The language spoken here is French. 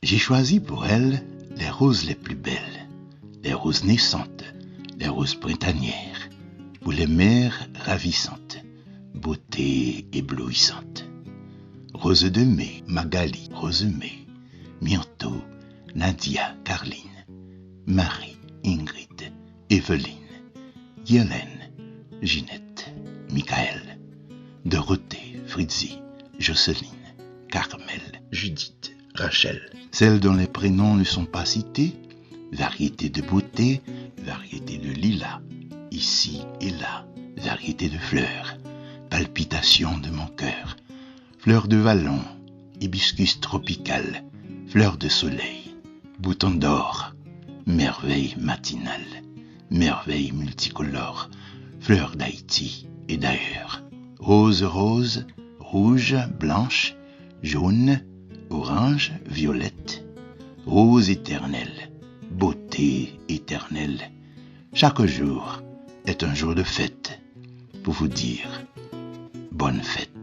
J'ai choisi pour elle les roses les plus belles, les roses naissantes, les roses printanières, pour les mères ravissantes, beauté éblouissante. Rose de mai, Magali, Rose mai, Myrto, Nadia, Carline, Marie, Ingrid, Evelyne, Yélène, Ginette, Michael, Dorothée, Fritzi, Jocelyne, Carmel, Judith, Rachel. Celles dont les prénoms ne sont pas cités, variété de beauté, variété de lilas, ici et là, variété de fleurs, palpitation de mon cœur, fleurs de vallon, hibiscus tropical, fleurs de soleil, bouton d'or, merveille matinale, merveille multicolore, fleurs d'Haïti et d'ailleurs, rose rose, rouge, blanche, jaune, orange, violette, rose éternelle, beauté éternelle. Chaque jour est un jour de fête pour vous dire bonne fête.